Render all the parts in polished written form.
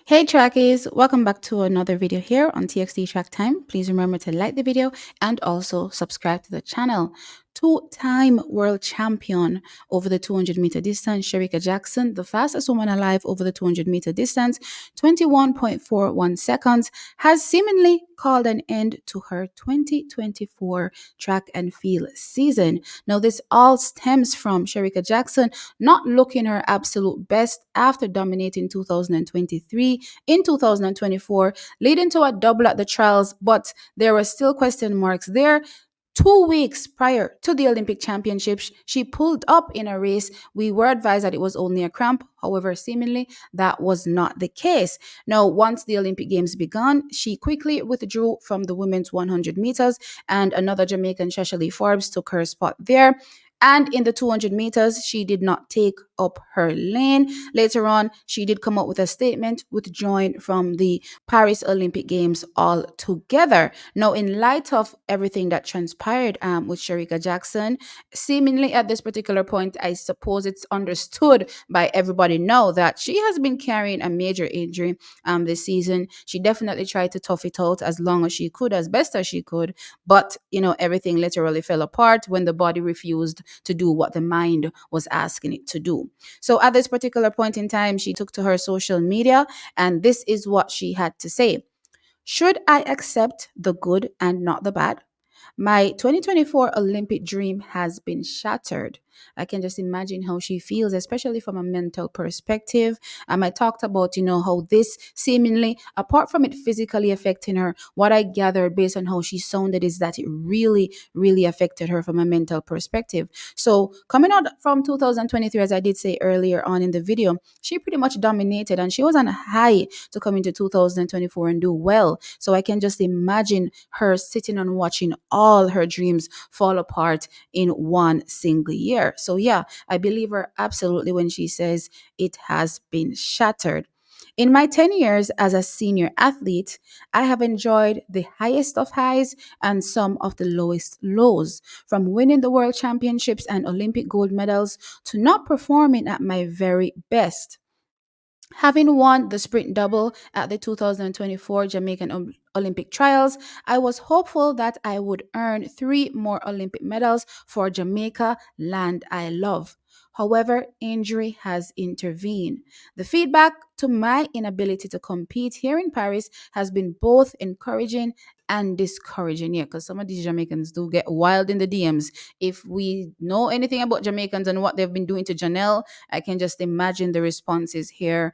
Hey trackies, welcome back to another video here on TXT Track Time. Please remember to like the video and also subscribe to the channel. Two-time world champion over the 200-meter distance, Shericka Jackson, the fastest woman alive over the 200-meter distance, 21.41 seconds, has seemingly called an end to her 2024 track and field season. Now, this all stems from Shericka Jackson not looking her absolute best after dominating 2023 in 2024, leading to a double at the trials, but there were still question marks there. 2 weeks prior to the Olympic Championships, she pulled up in a race. We were advised that it was only a cramp. However, seemingly that was not the case. Now, once the Olympic Games began, she quickly withdrew from the women's 100 meters, and another Jamaican, Shashali Forbes, took her spot there. And in the 200 meters, she did not take up her lane. Later on, she did come up with a statement withdrawing from the Paris Olympic Games altogether. Now, in light of everything that transpired with Shericka Jackson, seemingly at this particular point, I suppose it's understood by everybody now that she has been carrying a major injury this season. She definitely tried to tough it out as long as she could, as best as she could. But, everything literally fell apart when the body refused to do what the mind was asking it to do. So at this particular point in time, she took to her social media, and this is what she had to say. Should I accept the good and not the bad? My 2024 Olympic dream has been shattered. I can just imagine how she feels, especially from a mental perspective. I talked about, how this seemingly, apart from it physically affecting her, what I gathered based on how she sounded is that it really, really affected her from a mental perspective. So, coming out from 2023, as I did say earlier on in the video, she pretty much dominated and she was on a high to come into 2024 and do well. So, I can just imagine her sitting and watching all her dreams fall apart in one single year. So, yeah, I believe her absolutely when she says it has been shattered. In my 10 years as a senior athlete, I have enjoyed the highest of highs and some of the lowest lows, from winning the world championships and Olympic gold medals to not performing at my very best. Having won the sprint double at the 2024 Jamaican Olympic trials, I was hopeful that I would earn three more Olympic medals for Jamaica, land I love. However, injury has intervened. The feedback to my inability to compete here in Paris has been both encouraging and discouraging. Yeah, because some of these Jamaicans do get wild in the DMs. If we know anything about Jamaicans and what they've been doing to Janelle, I can just imagine the responses here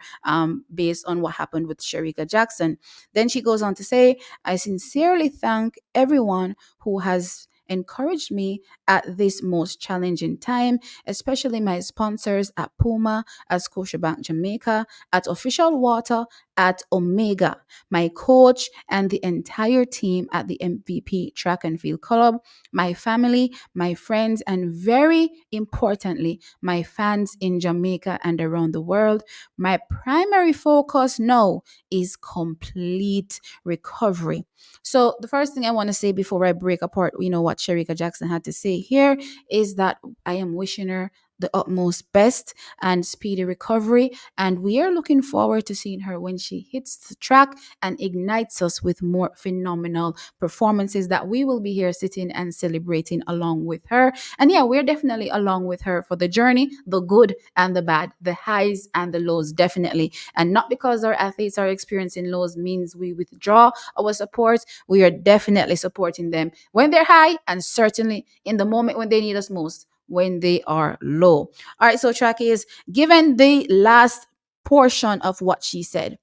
based on what happened with Shericka Jackson. Then she goes on to say, I sincerely thank everyone who has encouraged me at this most challenging time, especially my sponsors at Puma, at Scotiabank Jamaica, at Official Water, at Omega, my coach, and the entire team at the MVP Track and Field Club, my family, my friends, and very importantly, my fans in Jamaica and around the world. My primary focus now is complete recovery. So the first thing I want to say before I break apart, what Shericka Jackson had to say here is that I am wishing her the utmost best and speedy recovery. And we are looking forward to seeing her when she hits the track and ignites us with more phenomenal performances that we will be here sitting and celebrating along with her. And yeah, we're definitely along with her for the journey, the good and the bad, the highs and the lows, definitely. And not because our athletes are experiencing lows means we withdraw our support. We are definitely supporting them when they're high and certainly in the moment when they need us most, when they are low. All right, so track is given the last portion of what she said.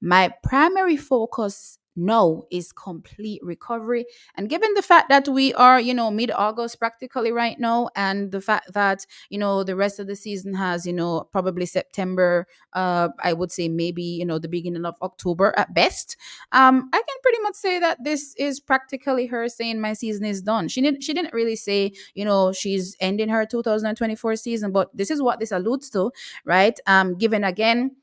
My primary focus now is complete recovery. And given the fact that we are, mid August practically right now, and the fact that, the rest of the season has, probably September, I would say maybe, the beginning of October at best. I can pretty much say that this is practically her saying my season is done. She didn't really say, she's ending her 2024 season, but this is what this alludes to, right? Given again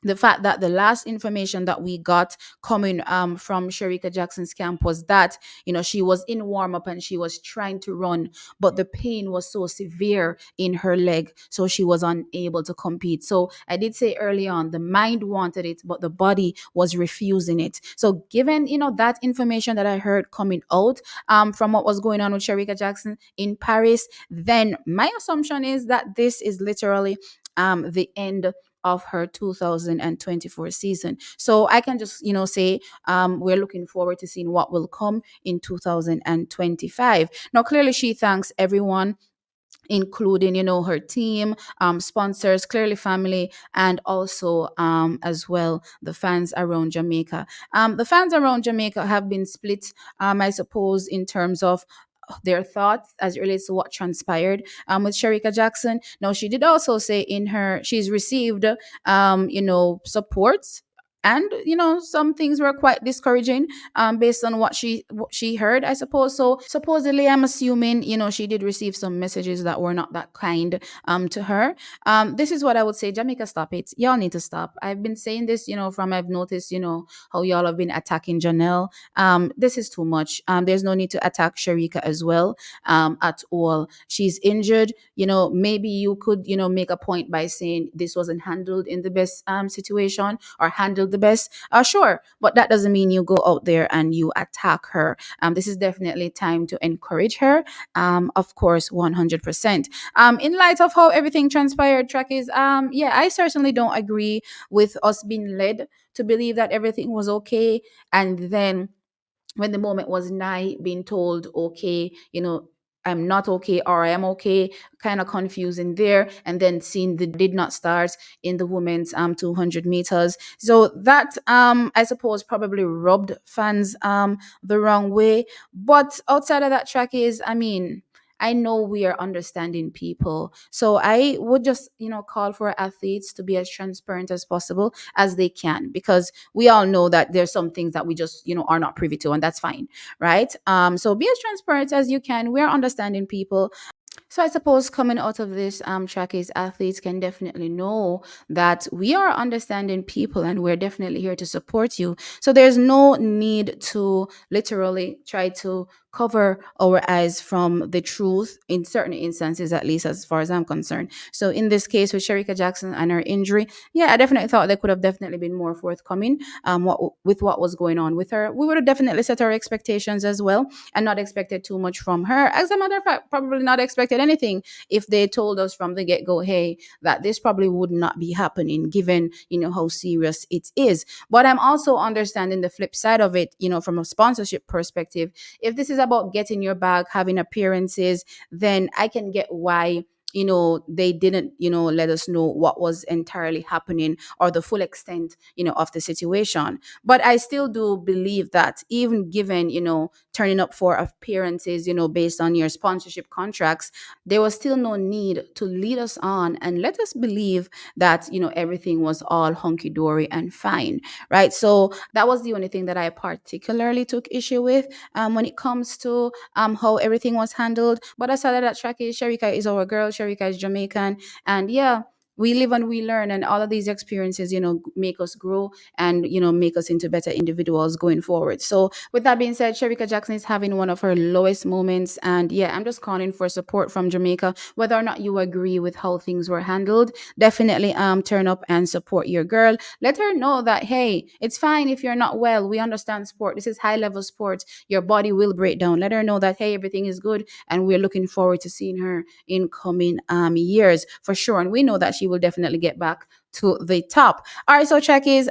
the fact that the last information that we got coming from Shericka Jackson's camp was that, she was in warm up and she was trying to run, but the pain was so severe in her leg, so she was unable to compete. So I did say early on, the mind wanted it, but the body was refusing it. So given, that information that I heard coming out from what was going on with Shericka Jackson in Paris, then my assumption is that this is literally the end of her 2024 season. So I can just, say we're looking forward to seeing what will come in 2025. Now, clearly, she thanks everyone, including, her team, sponsors, clearly family, and also as well the fans around Jamaica. The fans around Jamaica have been split, I suppose, in terms of their thoughts as it relates to what transpired with Shericka Jackson. Now, she did also say she's received, supports. And some things were quite discouraging, based on what she heard, I suppose. So supposedly, I'm assuming, she did receive some messages that were not that kind to her. This is what I would say: Jamaica, stop it. Y'all need to stop. I've been saying this, from I've noticed, how y'all have been attacking Janelle. This is too much. There's no need to attack Shericka as well, at all. She's injured. Maybe you could, make a point by saying this wasn't handled in the best situation, or handled the best. Sure, but that doesn't mean you go out there and you attack her. This is definitely time to encourage her. Of course, 100%. In light of how everything transpired, track is, yeah, I certainly don't agree with us being led to believe that everything was okay, and then when the moment was nigh, being told, okay, I'm not okay, or I am okay, kind of confusing there, and then seeing the did not start in the women's 200 meters. So that, I suppose, probably rubbed fans the wrong way. But outside of that, track is, I mean, I know we are understanding people. So I would just, call for athletes to be as transparent as possible as they can, because we all know that there's some things that we just, are not privy to, and that's fine, right? So be as transparent as you can. We're understanding people. So I suppose coming out of this track is athletes can definitely know that we are understanding people and we're definitely here to support you. So there's no need to literally try to cover our eyes from the truth in certain instances, at least as far as I'm concerned. So in this case with Shericka Jackson and her injury, yeah, I definitely thought they could have definitely been more forthcoming with what was going on with her. We would have definitely set our expectations as well, and not expected too much from her. As a matter of fact, probably not expected anything if they told us from the get go, hey, that this probably would not be happening, given, how serious it is. But I'm also understanding the flip side of it, from a sponsorship perspective. If this is about getting your bag, having appearances, then I can get why, they didn't, let us know what was entirely happening, or the full extent, of the situation. But I still do believe that, even given, turning up for appearances, based on your sponsorship contracts, there was still no need to lead us on and let us believe that, everything was all hunky dory and fine, right? So that was the only thing that I particularly took issue with, when it comes to how everything was handled. But aside of that, track is Shericka is our girl. Shericka is Jamaican, and yeah, we live and we learn, and all of these experiences, make us grow, and make us into better individuals going forward. So with that being said, Shericka Jackson is having one of her lowest moments, and yeah, I'm just calling for support from Jamaica. Whether or not you agree with how things were handled, definitely turn up and support your girl. Let her know that, hey, it's fine if you're not well. We understand sport. This is high level sport. Your body will break down. Let her know that, hey, everything is good, and we're looking forward to seeing her in coming years for sure. And we know that she will definitely get back to the top. All right, so Trekkies,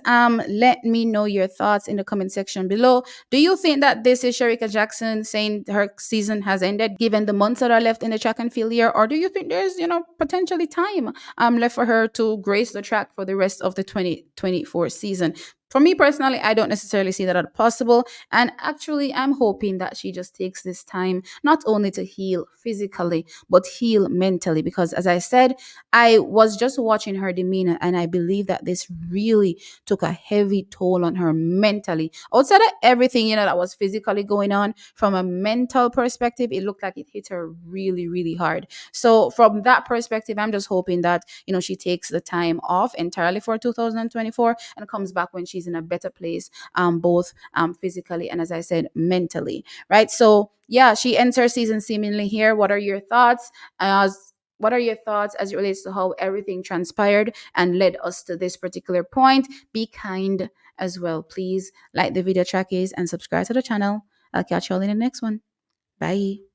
let me know your thoughts in the comment section below. Do you think that this is Shericka Jackson saying her season has ended, given the months that are left in the track and field year, or do you think there's, potentially time left for her to grace the track for the rest of the 2024 season? For me personally, I don't necessarily see that as possible. And actually, I'm hoping that she just takes this time not only to heal physically, but heal mentally. Because as I said, I was just watching her demeanor, and I believe that this really took a heavy toll on her mentally. Outside of everything, that was physically going on, from a mental perspective, it looked like it hit her really, really hard. So from that perspective, I'm just hoping that, she takes the time off entirely for 2024 and comes back when she's in a better place, both physically and, as I said, mentally. Right. So yeah, she ends her season seemingly here. What are your thoughts? What are your thoughts as it relates to how everything transpired and led us to this particular point? Be kind as well. Please like the video, trackies, and subscribe to the channel. I'll catch you all in the next one. Bye.